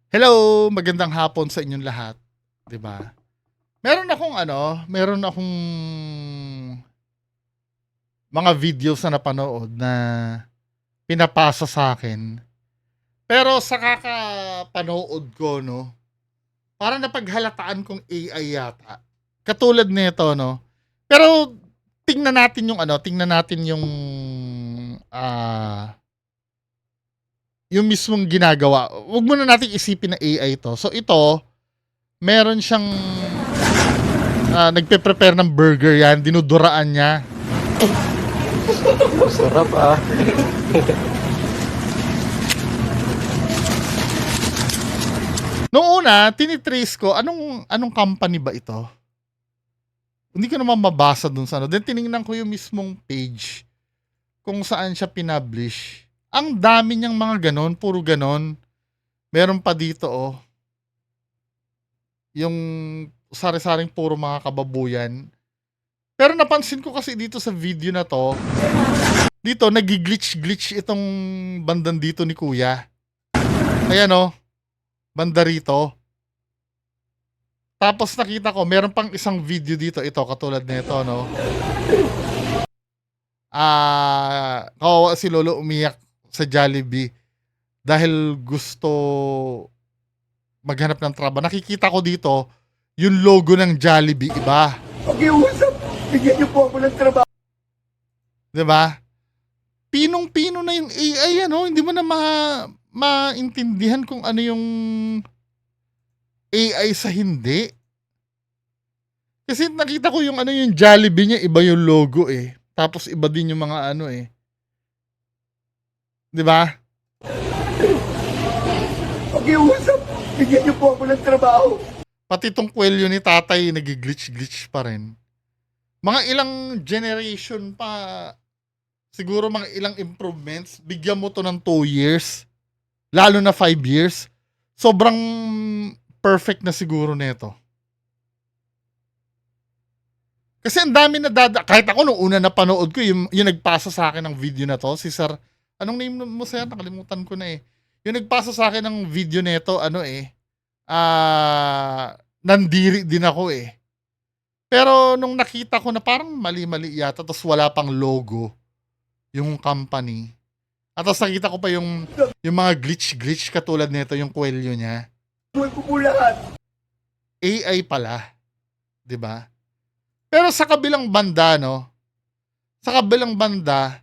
Hello, magandang hapon sa inyong lahat, 'di ba? Meron akong mga videos na napanood na pinapasa sa akin. Pero sa kakapanood ko 'no, parang napaghalataan kong AI yata. Katulad nito 'no. Pero tingnan natin ah, yung mismong ginagawa. Wag muna nating isipin na AI 'to. So ito, meron siyang nagpe-prepare ng burger 'yan, dinuduraan niya. Sarap ah. Noong una, tini-trace ko anong anong company ba ito? Hindi ko naman mabasa dun sa ano. Then tiningnan ko yung mismong page kung saan siya pinublish. Ang dami niyang mga ganon, puro ganon. Meron pa dito oh, yung sari-saring puro mga kababuyan. Pero napansin ko kasi dito sa video na to, dito nagi-glitch-glitch itong bandang dito ni Kuya. Ayan oh, banda rito. Tapos nakita ko meron pang isang video dito, ito katulad nito 'no. Kawawa si lolo umiyak sa Jollibee dahil gusto maghanap ng trabaho. Nakikita ko dito yung logo ng Jollibee iba, Pakiusap, bigyan niyo po ako ng trabaho. 'di ba? Pinong-pino na yung AI ano, hindi mo na maintindihan kung ano yung AI sa hindi. Kasi nakita ko yung ano yung Jollibee niya iba yung logo eh. Tapos iba din yung mga ano eh, 'di ba? Pakiusap, bigyan niyo po ako ng trabaho. Pati tong kwelyo ni tatay nagi-glitch-glitch pa rin. Mga ilang generation pa, siguro mga ilang improvements, bigyan mo 'to ng 2 years, lalo na 5 years, sobrang perfect na siguro nito. Kasi ang dami kahit ako nung una napanood ko yung nagpasa sa akin ng video na 'to, si Sir anong name mo sir? Nakalimutan ko na, eh. Yung nagpasa sa akin ng video nito ano, eh, nandiri din ako, eh. Pero nung nakita ko na parang mali-mali yata ta's wala pang logo yung company. At tapos nakita ko pa yung mga glitch-glitch katulad nito yung kwelyo niya. Buhay ko po lahat. AI pala, 'di ba? Pero sa kabilang banda 'no, sa kabilang banda,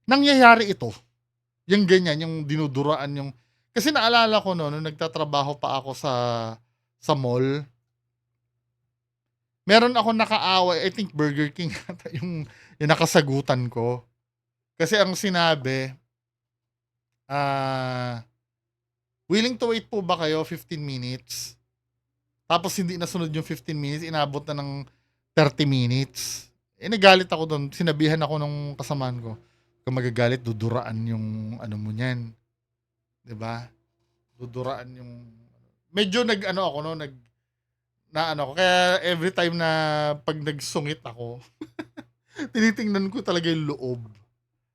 nangyayari ito. Yung ganyan, yung dinuduraan yung kasi naalala ko 'no, nung nagtatrabaho pa ako sa mall, meron akong nakaaway, I think Burger King yata yung nakasagutan ko. Kasi ang sinabi, ah, "Willing to wait po ba kayo 15 minutes?" Tapos hindi nasunod yung 15 minutes, inabot na ng 30 minutes. Eh, nagalit ako dun, sinabihan ako nung kasamahan ko, "Kung magagalit duduraan yung ano mo niyan." 'Di ba? Duduraan yung medyo nag-ano ako 'no, naano ako kaya every time na 'pag nagsungit ako, tinitingnan ko talaga yung loob.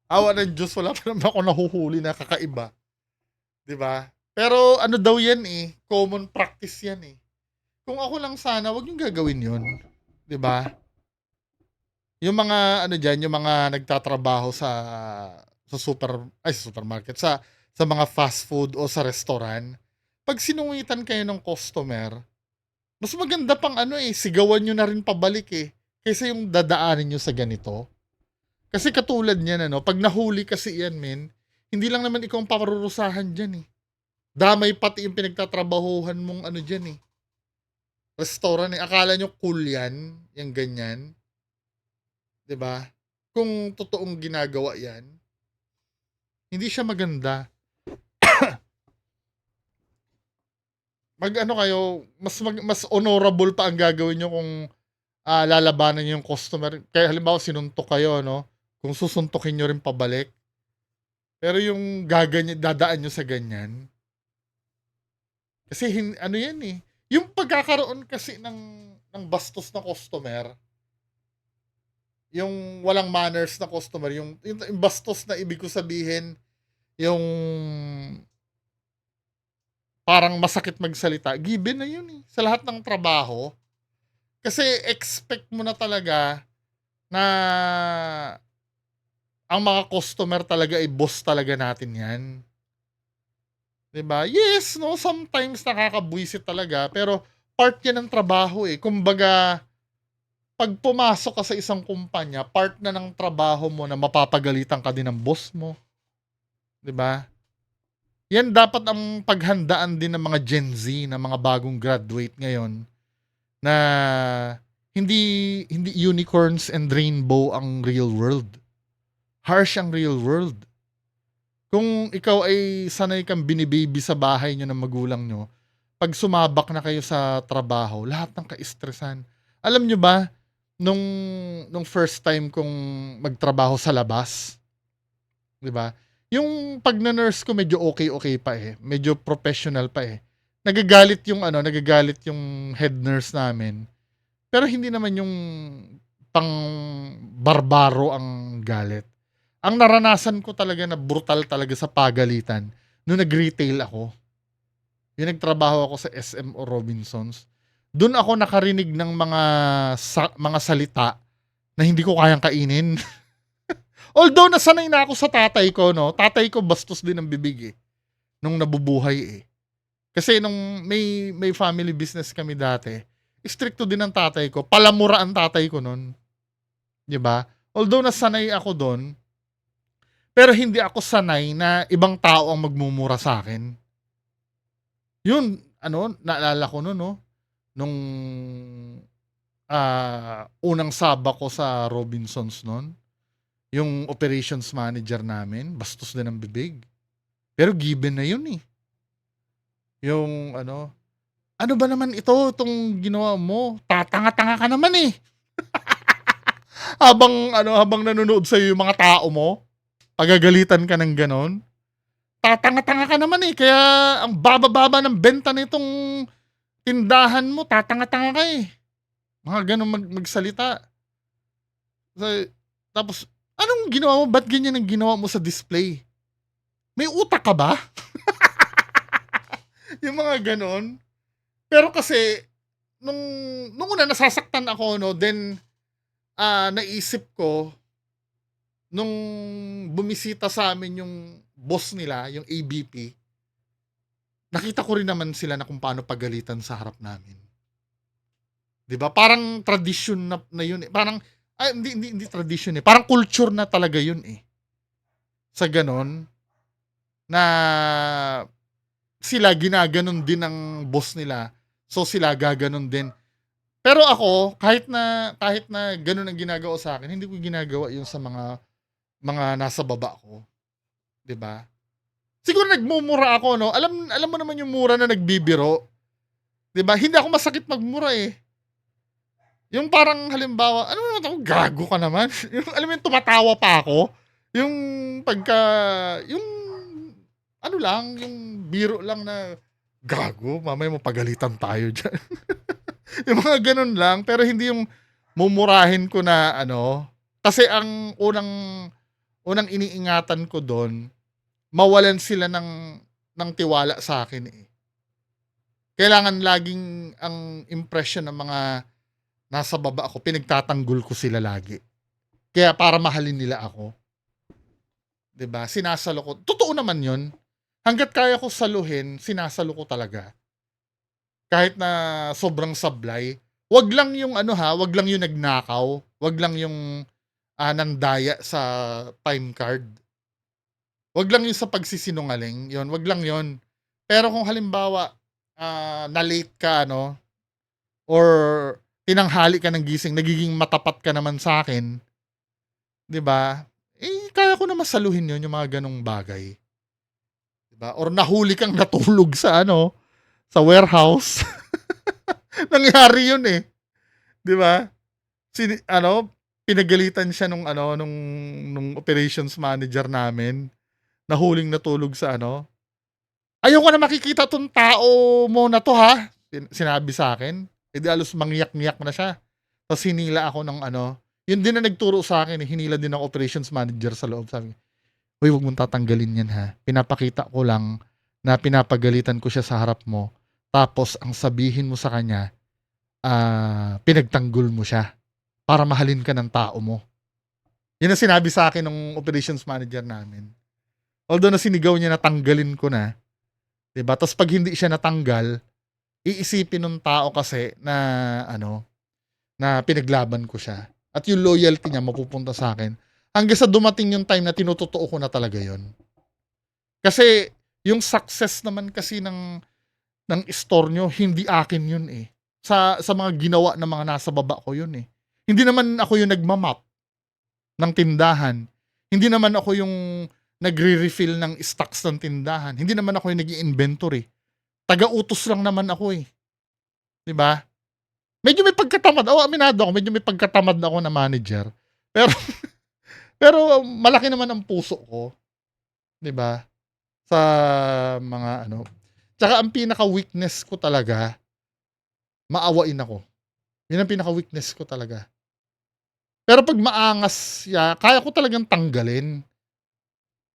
Awa ng Diyos wala pa naman akong nahuhuli na kakaiba, 'di ba? Pero ano daw 'yan, eh, common practice 'yan, eh. Kung ako lang sana, wag niyong gagawin 'yun, 'di ba? Yung mga ano diyan, yung mga nagtatrabaho sa supermarket, sa mga fast food o sa restaurant, 'pag sinungitan kayo ng customer, mas maganda pang ano, eh, sigawan niyo na rin pabalik, eh, kaysa yung dadaanin niyo sa ganito. Kasi katulad niyan ano, 'pag nahuli kasi 'yan men, hindi lang naman ikaw ang parurusahan diyan, eh. Damay pati yung pinagtatrabahuhan mong ano diyan, eh, restaurant, eh. Akala niyo cool 'yan, yang ganyan, 'di ba? Kung totoong ginagawa 'yan, hindi siya maganda. Mag-ano kayo, mas honorable pa ang gagawin niyo kung, lalabanan niyo yung customer. Kaya halimbawa sinuntok kayo 'no, kung susuntukin niyo rin pabalik. Pero yung dadaan niyo sa ganyan, kasi ano 'yan, eh, yung pagkakaroon kasi ng bastos na customer, yung walang manners na customer, yung bastos na ibig ko sabihin, yung parang masakit magsalita, given na yun eh. Sa lahat ng trabaho. Kasi expect mo na talaga na ang mga customer talaga ay boss talaga natin yan. 'Di ba? Yes, no, sometimes nakakabwisit talaga, pero part yan ng trabaho eh. Kumbaga, pag pumasok ka sa isang kumpanya, part na ng trabaho mo na mapapagalitan ka din ng boss mo. 'Di ba? Yan dapat ang paghandaan din ng mga Gen Z, na mga bagong graduate ngayon, na hindi hindi unicorns and rainbow ang real world. Harsh ang real world. Kung ikaw ay sanay kang binibaby sa bahay niyo ng magulang niyo, pag sumabak na kayo sa trabaho, lahat ng ka-stressan. Alam niyo ba, nung first time kong magtrabaho sa labas, 'di ba? Yung pagna-nurse ko medyo okay pa eh. Medyo professional pa eh. Nagagalit yung head nurse namin. Pero hindi naman yung pang barbaro ang galit. Ang naranasan ko talaga na brutal talaga sa pagalitan nung nag-retail ako. Yung nagtrabaho ako sa SM o Robinsons. Doon ako nakarinig ng mga salita na hindi ko kayang kainin. Although nasanay na ako sa tatay ko, no. Tatay ko bastos din ang bibig eh nung nabubuhay eh. Kasi nung may family business kami dati, stricto din ang tatay ko. Palamura ang tatay ko noon. 'Di ba? Although nasanay ako doon, pero hindi ako sanay na ibang tao ang magmumura sa akin. Yun, naalala ko noon, no, nung unang saba ko sa Robinsons noon, yung operations manager namin, bastos din ang bibig. Pero given na yun eh. Yung ano ba naman itong ginawa mo? Tatanga-tanga ka naman eh. Habang nanonood sa yung mga tao mo, pagagalitan ka ng ganon. Tatanga-tanga ka naman eh. Kaya ang baba-baba ng benta nitong tindahan mo, tatanga-tanga ka eh. Mga ganon magsalita. Tapos, anong ginawa mo? Ba't ganyan ang ginawa mo sa display? May utak ka ba? Yung mga ganon. Pero kasi, nung una nasasaktan ako, no, then, naisip ko, nung bumisita sa amin yung boss nila, yung AVP, nakita ko rin naman sila na kung paano pagalitan sa harap namin. 'Di ba? Parang tradition na yun eh. Parang, hindi tradition eh. Parang culture na talaga yun eh. Sa ganon, na sila ginaganon din ng boss nila. So sila gaganon din. Pero ako, kahit na ganun ang ginagawa sa akin, hindi ko ginagawa yun sa mga nasa baba ko. 'Di ba? Siguro nagmumura ako, no? Alam mo naman yung mura na nagbibiro. 'Di ba? Hindi ako masakit magmura eh. Yung parang halimbawa, ano naman ako, gago ka naman. Yung, alam mo yung tumatawa pa ako. Yung yung yung biro lang na gago, mamaya mapagalitan tayo dyan. Yung mga ganun lang, pero hindi yung mumurahin ko na kasi ang unang iniingatan ko doon, mawalan sila ng tiwala sa akin eh. Kailangan laging ang impression ng mga nasa baba ako, pinagtatanggol ko sila lagi. Kaya para mahalin nila ako. 'Di ba? Sinasalo ko. Totoo naman 'yon. Hangga't kaya ko saluhin, sinasalo ko talaga. Kahit na sobrang sablay, wag lang yung wag lang yung nagnakaw, wag lang yung nandaya sa time card. Wag lang yung sa pagsisinungaling, yon, wag lang yon. Pero kung halimbawa na late ka or tinanghali ka ng gising, nagiging matapat ka naman sa akin, 'di ba? Eh kaya ko na masaluhin yon, yung mga ganong bagay. 'Di ba? Or nahuli kang natulog sa sa warehouse. Nangyari yun eh. 'Di ba? Pinagalitan siya nung operations manager namin. Nahuling natulog sa "Ayoko na makikita 'tong tao mo na 'to ha." Sinabi sa akin. Eh di halos mangyak-ngyak na siya. Tapos hinila ako ng yun din na nagturo sa akin eh. Hinila din ng operations manager sa loob. Sabi, "Uy, wag mong tatanggalin yan ha. Pinapakita ko lang na pinapagalitan ko siya sa harap mo, tapos ang sabihin mo sa kanya, pinagtanggol mo siya para mahalin ka ng tao mo. Yun ang sinabi sa akin ng operations manager namin. Although na sinigaw niya na tanggalin ko na, 'di ba? Tapos pag hindi siya natanggal, iisipin ng tao kasi na na pinaglaban ko siya. At yung loyalty niya mapupunta sa akin. Hanggang sa dumating yung time na tinutotoo ko na talaga yon. Kasi yung success naman kasi ng store nyo, hindi akin yun eh. Sa mga ginawa ng mga nasa baba ko yun eh. Hindi naman ako yung nagmamap ng tindahan. Hindi naman ako yung nagre-refill ng stocks ng tindahan. Hindi naman ako yung nag-inventory. Taga-utos lang naman ako eh. 'Di ba? Medyo may pagkatamad. Aminado ako, medyo may pagkatamad ako na manager. Pero pero malaki naman ang puso ko, 'di ba? Sa mga Tsaka ang pinaka-weakness ko talaga, maawain ako. Yun ang pinaka-weakness ko talaga. Pero pag maangas siya, kaya ko talagang tanggalin.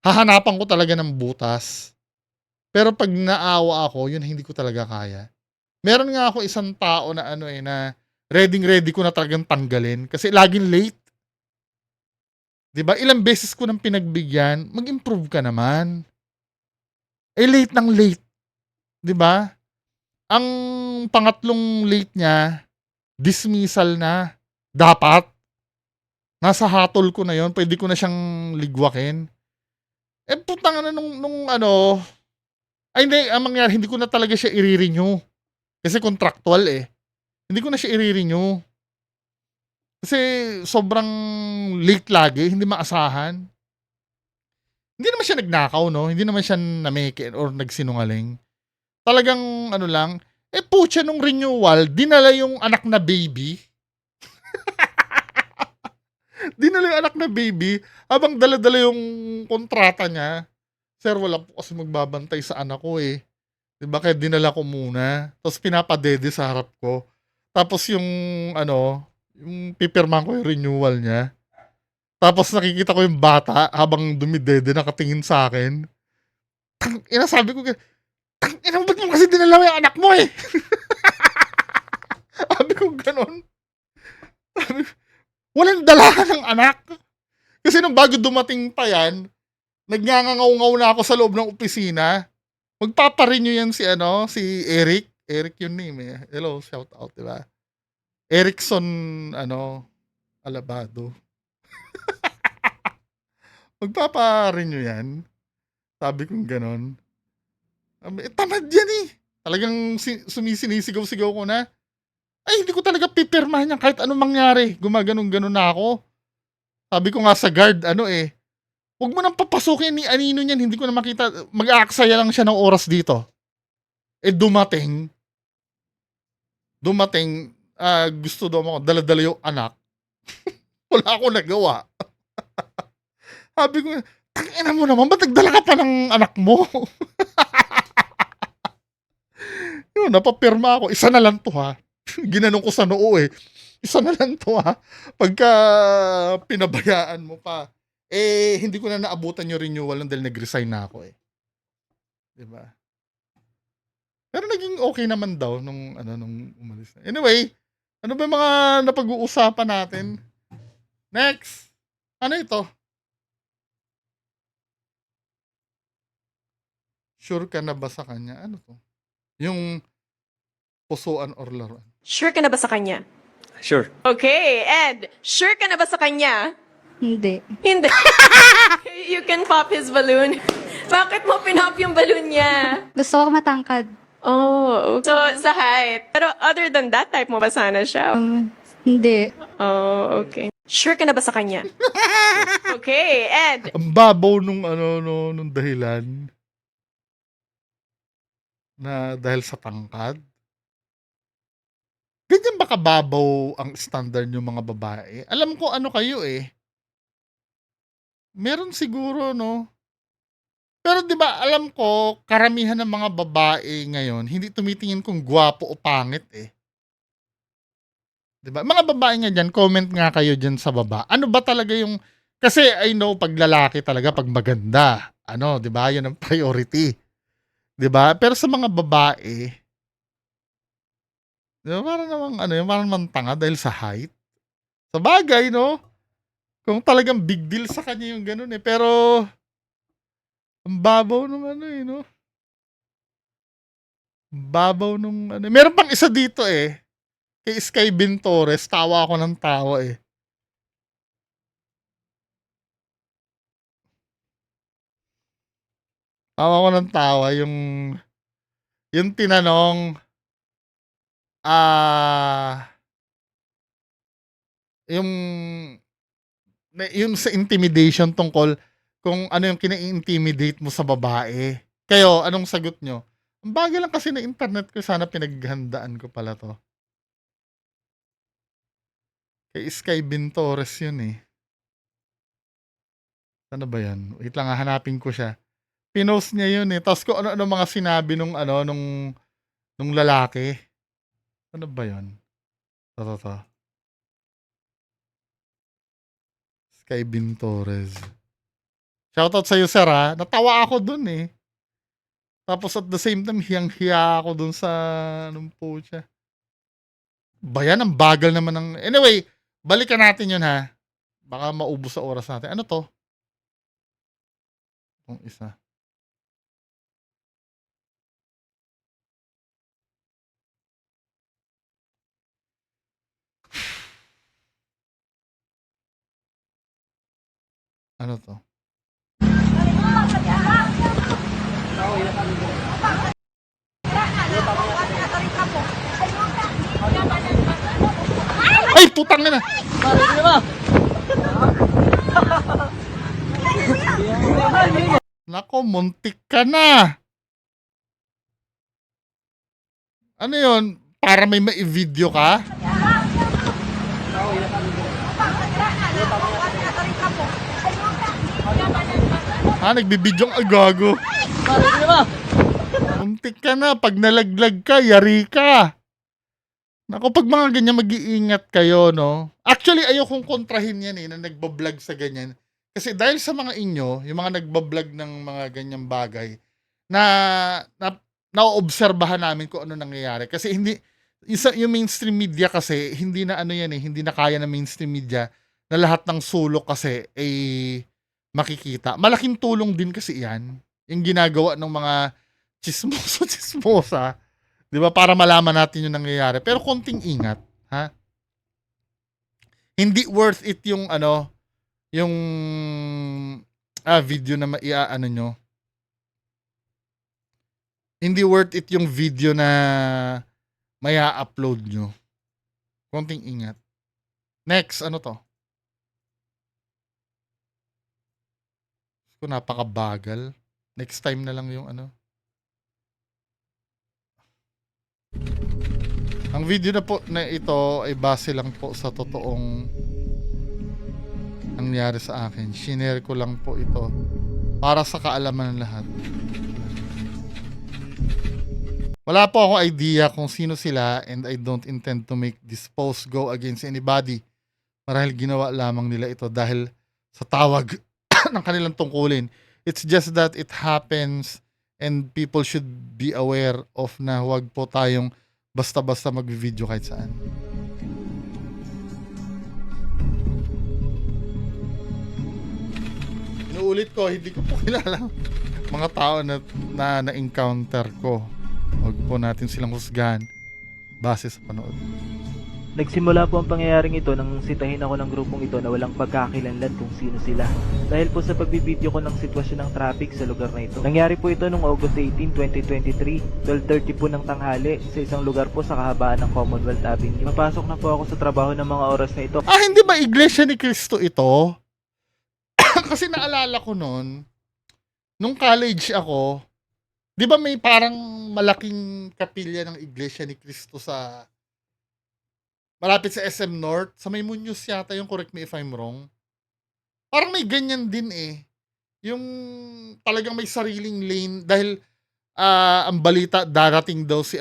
Hahanapan ko talaga ng butas. Pero pag naawa ako, yun hindi ko talaga kaya. Meron nga ako isang tao na na ready ko na talagang tanggalin kasi laging late. 'Di ba? Ilang beses ko nang pinagbigyan, mag-improve ka naman. Late ng late, 'di ba? Ang pangatlong late niya, dismissal na. Dapat nasa hatol ko na 'yon, pwede ko na siyang ligwakin. Putang ina nung ay hindi, ang mangyari hindi ko na talaga siya i-renew. Kasi contractual eh. Hindi ko na siya i-renew. Kasi sobrang late lagi, hindi maasahan. Hindi naman siya nagnakaw, no? Hindi naman siya nameke or nagsinungaling. Talagang lang, putya nung renewal, dinala yung anak na baby. Dinala yung anak na baby, habang dala-dala yung kontrata niya. Sir, wala po kasi magbabantay sa anak ko eh. Diba? Kaya dinala ko muna. Tapos pinapadede sa harap ko. Tapos yung yung pipirmahan ko yung renewal niya. Tapos nakikita ko yung bata habang dumidede nakatingin sa akin. Sabi ko, ba't mo kasi dinala yung anak mo eh? Sabi ko ganon. Walang dalahan ng anak. Kasi nung bago dumating pa yan, nagngangaw-ngaw na ako sa loob ng opisina. Magpaparenew yan si Eric. Eric yung name eh. Hello, shout out, diba? Erickson, Alabado. Magpaparenew yan. Sabi kong ganon. Tamad yan eh. Talagang sumisinisigaw-sigaw ko na. Ay, hindi ko talaga pipirmahan yan kahit anong mangyari. Gumaganon-ganon na ako. Sabi ko nga sa guard, huwag mo nang papasukin ni Anino niyan, hindi ko na makita. Mag-aaksaya lang siya ng oras dito. Dumating, gusto daw ako, dala-dala yung anak. Wala akong nagawa. Sabi ko, tangina mo naman, ba't nagdala ka pa ng anak mo? Yun, napapirma ako. Isa na lang to ha. Ginanong ko sa noo eh. Isa na lang to ha. Pagka pinabayaan mo pa. Hindi ko na naabutan yung renewal dahil nag-resign na ako eh. Diba? Pero naging okay naman daw nung umalis na. Anyway, ano ba mga napag-uusapan natin? Next. Ano ito? Sure ka na ba sa kanya? Ano to? Yung pusuan or laruan. Sure ka na ba sa kanya? Sure. Okay, Ed, sure ka na ba sa kanya? Hindi. Hindi. You can pop his balloon. Bakit mo pinop yung balloon niya? Gusto ko matangkad. Oh, okay. So, sa height. Pero other than that, type mo ba sana siya? Hindi. Oh, okay. Sure ka na ba sa kanya? Okay, Ed. Ang babaw nung nung dahilan na dahil sa tangkad. Ganyan ba kababaw ang standard yung mga babae? Alam ko kayo eh. Meron siguro, no? Pero 'di ba, alam ko karamihan ng mga babae ngayon hindi tumitingin kung gwapo o pangit eh. 'Di ba? Mga babae nga diyan, comment nga kayo diyan sa baba. Ano ba talaga yung kasi I know pag lalaki talaga pag maganda, 'di ba? 'Yun ang priority. 'Di ba? Pero sa mga babae, 'di ba parang namang ano yun, parang namang tanga dahil sa height. Sabagay 'no, kung talagang big deal sa kanya yung gano'n, eh, pero ang babaw nung ano, eh, 'no? Ang babaw nung ano meron pang isa dito, eh, kay Sky Bentores, tawa ako ng tawa, eh. Tawa ako ng tawa yung tinanong, ah, yung yung sa intimidation tungkol kung ano yung kini-intimidate mo sa babae. Kayo, anong sagot niyo? Ang bagal lang kasi ng internet ko, sana pinaghandaan ko pala 'to. Kay Sky Bentores yun, eh. Ano ba yan? Wait lang, hahanapin ko siya. Pinost niya yun, eh, ta's kung ano-ano mga sinabi nung ano, nung lalaki. Ano ba yun? 'To. Sky Bentores. Shoutout sa'yo, sir, natawa ako dun, eh. Tapos at the same time, hiyang-hiya ako dun sa anong putya. Ba yan, ang bagal naman ng anyway, balikan natin yun, ha. Baka maubos sa oras natin. Ano 'to? Itong isa. Ano 'to? Ay, putang ina! Naku, muntik ka na! Ano yun? Para may mai-video ka? Nagbibidyong gago. Muntik ka na. Pag nalaglag ka, yari ka. Naku, pag mga ganyan, mag-iingat kayo, no? Actually, ayokong kontrahin yan, eh, na nagbablog sa ganyan. Kasi dahil sa mga inyo, yung mga nagbablog ng mga ganyang bagay, na, na naoobserbahan namin kung ano nangyayari. Kasi hindi, yung mainstream media kasi, hindi na ano yan, eh, hindi na kaya ng mainstream media na lahat ng sulok kasi ay makikita. Malaking tulong din kasi yan, yung ginagawa ng mga chismosa, 'di ba? Para malaman natin yung nangyayari. Pero konting ingat, ha? Hindi worth it yung ano, yung video na ano nyo. Hindi worth it yung video na maya upload nyo. Konting ingat. Next, ano to? Kung napakabagal. Next time na lang yung ano. Ang video na po na ito ay base lang po sa totoong nangyari sa akin. Shinare ko lang po ito para sa kaalaman ng lahat. Wala po akong idea kung sino sila and I don't intend to make this post go against anybody. Marahil ginawa lamang nila ito dahil sa tawag ng kanilang tungkulin. It's just that it happens and people should be aware of na huwag po tayong basta-basta mag-video kahit saan. Inuulit ko, hindi ko po kilala mga tao na encounter ko. Huwag po natin silang husgahan base sa panood. Nagsimula po ang pangyayaring ito nang sitahin ako ng grupong ito na walang pagkakakilanlan kung sino sila. Dahil po sa pagbibideo ko ng sitwasyon ng traffic sa lugar na ito. Nangyari po ito noong August 18, 2023, 12:30 po ng tanghali sa isang lugar po sa kahabaan ng Commonwealth Avenue. Mapasok na po ako sa trabaho ng mga oras na ito. Hindi ba Iglesia ni Cristo ito? Kasi naalala ko noon, nung college ako, di ba may parang malaking kapilya ng Iglesia ni Cristo sa malapit sa SM North, sa may Muñoz yata yung, correct me if I'm wrong. Parang may ganyan din, eh. Yung talagang may sariling lane dahil ang balita darating daw si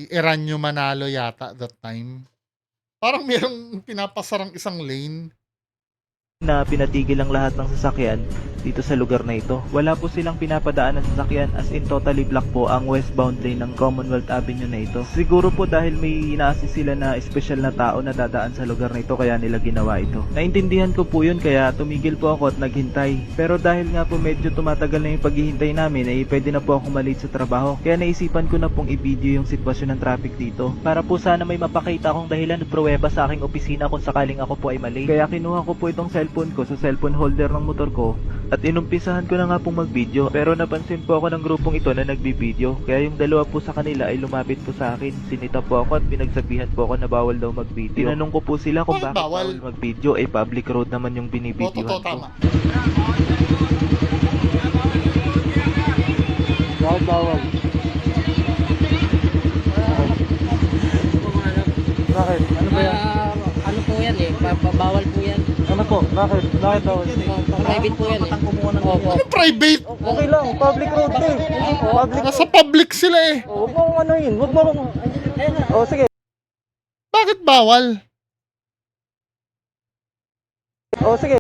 Eranio Manalo yata that time. Parang merong pinapasarang isang lane. na pinatigil ang lahat ng sasakyan dito sa lugar na ito. Wala po silang pinapadaan ng sasakyan, as in totally block po ang westbound lane ng Commonwealth Avenue na ito. Siguro po dahil may ina-assist sila na special na tao na dadaan sa lugar na ito kaya nila ginawa ito. Naintindihan ko po yun kaya tumigil po ako at naghintay. Pero dahil nga po medyo tumatagal na yung paghihintay namin ay pwede na po ako malate sa trabaho. Kaya naisipan ko na pong i-video yung sitwasyon ng traffic dito para po sana may mapakita akong dahilan at pruweba sa aking opisina kung sakaling ako po ay mali. Kaya kinuha ko po itong cellphone ko sa cellphone holder ng motor ko at inumpisahan ko na nga pong mag-video. Pero napansin po ako ng grupong ito na nagbibideo. Kaya yung dalawa po sa kanila ay lumapit po sa akin. Sinita po ako at pinagsabihan po ako na bawal daw mag-video. Tinanong ko po sila kung Bakit bakit bawal? bawal mag-video. Eh public road naman yung Oo, binibidyohan totoo, ko. tama. Bawal. Bakit? Ano ba yan? Ano po yan eh, bawal po yan. Ano po? Bakit? Bakit bawal? Private po yan eh. Opo. Ano private? Okay lang, public road to eh. Public. Nasa public sila eh. Huwag mo akong anuhin. Huwag mo akong... Oh, sige. Bakit bawal? Oh, sige.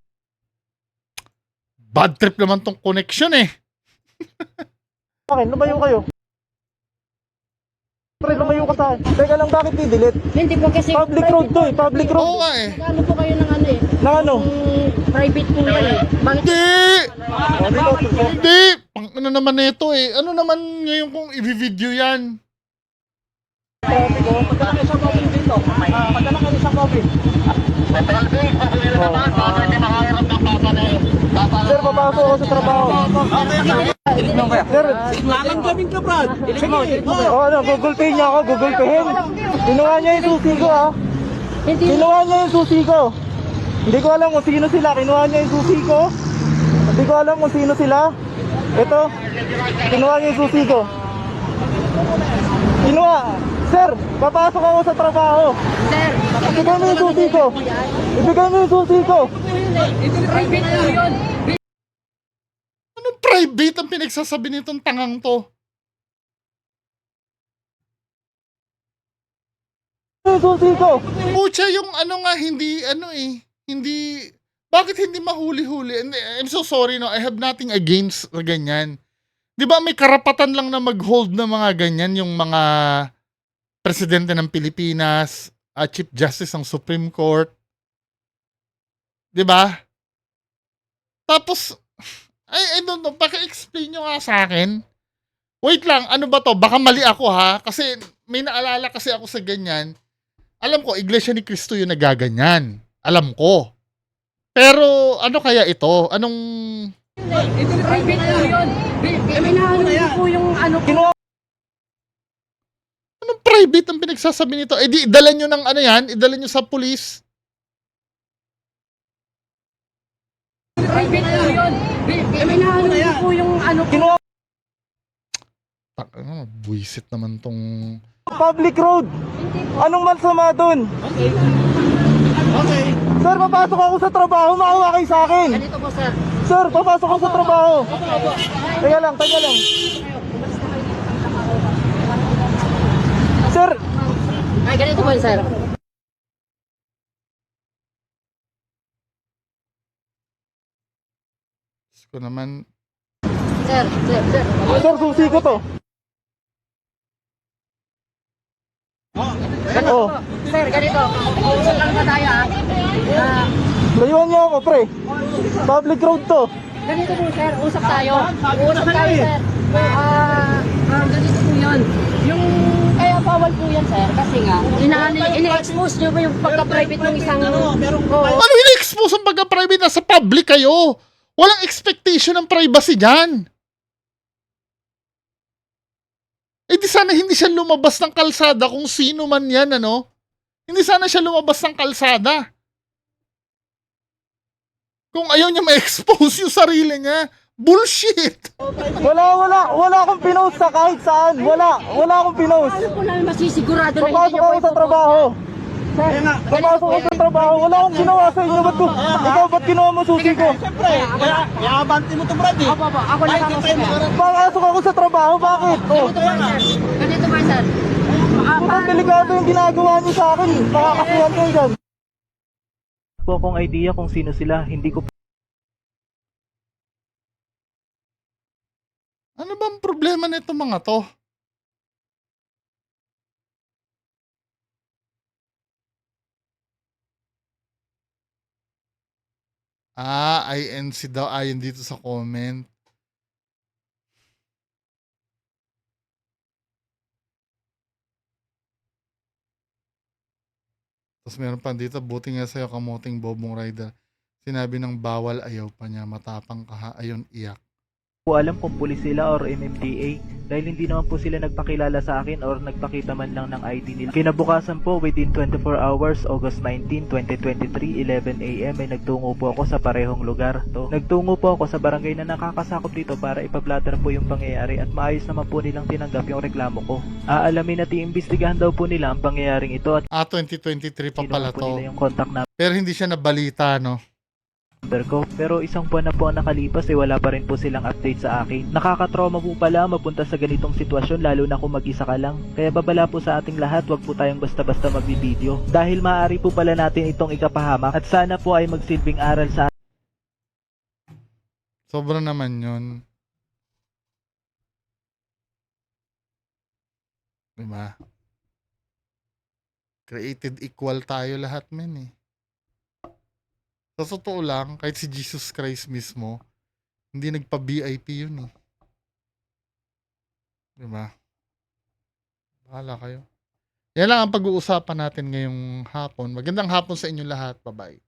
Bad trip naman tong connection eh. Bakit? Lumayo kayo. Pre, lumayo ka sa akin. Teka lang, bakit i-delete? Hindi po kasi Public road to eh. Public road. Oo nga eh. Ano po kayo ng ano eh? Na ano? Private po yan eh. Bakit? Hindi! Hindi! Pang ano naman nito eh. Ano naman ngayon kung i-video yan? Padala kayo sa mobile dito. Padala kayo sa mobile. Sir, papasok ako sa trabaho. Sir, Naramdamin ka, Brad. oh, ano, Google Pay niya ako, Google Pay. Kinuha niya yung susi ko, ah. Kinuha niya yung susi ko. Hindi ko alam kung sino sila. Kinuha niya yung susi ko. Hindi ko alam kung sino sila. Ito, kinuha niya yung susi ko. Kinuha. Sir, papasok ako sa trabaho. Sir, Ibigay mo yung susi ko. Ibigay mo yung susi ko. private po yun. Anong private ang pinagsasabi nitong tangang to? Yung susi ko. Pucha, yung ano nga, hindi, ano eh, hindi, bakit hindi mahuli-huli? I'm so sorry, no, I have nothing against na ganyan. Di ba may karapatan lang na mag-hold ng mga ganyan, yung mga presidente ng Pilipinas, Chief Justice ng Supreme Court. Di ba? Tapos, I don't know, paki-explain nyo nga sa akin. Wait lang, ano ba to? Baka mali ako ha, kasi may naalala kasi ako sa ganyan. Alam ko, Iglesia ni Cristo yung nagaganyan. Alam ko. Pero, ano kaya ito? Anong... Private po yun. May naano po yung ano po. Anong private ang pinagsasabi nito? Eh di, idala nyo ng ano yan? Idala nyo sa police? Private po yun. May naano po yung ano po. Ano, buisit naman tong... Public road. Anong masama doon? Okay. Sir, papasok ako sa trabaho. Maawa kayo sa akin. Ganito po sir. Sir, papasok ako sa trabaho. Teka lang, teka lang. Sir, Ay, ganito po sir. Ko naman... Sir. sir, susi ko to. Oh, Sir, ganito. Usap lang ba tayo ah? layuan niyo ako, pre. Public road to. Ganito po sir, usap tayo. Usap tayo sir. Ganito po yun. Yung kaya bawal po yan sir kasi nga ini-expose nyo ba yung pagka-private ng isang Ano ini-expose ang pagka-private? Nasa public kayo. Walang expectation ng privacy dyan. Eh di sana hindi siya lumabas ng kalsada kung sino man yan, ano? Hindi sana siya lumabas ng kalsada. Kung ayaw niya ma-expose yung sarili niya, bullshit! Wala akong pinost sa kahit saan. Wala akong pinost. Paano po namin masisigurado na hindi Papasok nyo po ako sa trabaho. Papasok ako sa trabaho. Wala akong ginawa sa inyo. Ikaw, ba't kinuha mo susi ko? Siyempre, yabanti mo to, Brad eh. Opo, ako lang ako sir. Papasok ako sa trabaho. Bakit? Oh, Ganito ba sir? putang delikado yung ginagawa niyo sa akin. Nakakasuhan kayo dyan. po akong idea kung sino sila. Hindi ko Ano bang problema nito mga to? INC daw ayon dito sa comment. Tapos meron pa dito, buti nga sa'yo kamuting bobong rider. Sinabi ng bawal, ayaw pa niya. Matapang ka ha. Ayun, iyak. po alam kung pulis sila or MMDA dahil hindi naman po sila nagpakilala sa akin or nagpakita man lang ng ID nila. Kinabukasan po within 24 hours, August 19, 2023, 11 AM ay nagtungo po ako sa parehong lugar. Nagtungo po ako sa barangay na nakakasakop dito para ipablatter po yung pangyayari at maayos naman po nilang tinanggap yung reklamo ko. Aalamin at iimbestigahan daw po nila ang pangyayaring ito at 2023 pa pala kinuha po nila to. yung contact Pero hindi siya nabalita, no? number ko. Pero isang buwan na po ang nakalipas wala pa rin po silang update sa akin. Nakakatrauma po pala mapunta sa ganitong sitwasyon lalo na kung mag-isa ka lang. Kaya babala po sa ating lahat, wag po tayong basta-basta magbibideo. Dahil maaari po pala natin itong ikapahamak at sana po ay magsilbing aral sa Sobra naman yun. Diba? Created equal tayo lahat, men eh. Sa totoo lang, kahit si Jesus Christ mismo, hindi nagpa-VIP yun eh. Diba? Bahala kayo. Yan lang ang pag-uusapan natin ngayong hapon. Magandang hapon sa inyo lahat. Bye-bye.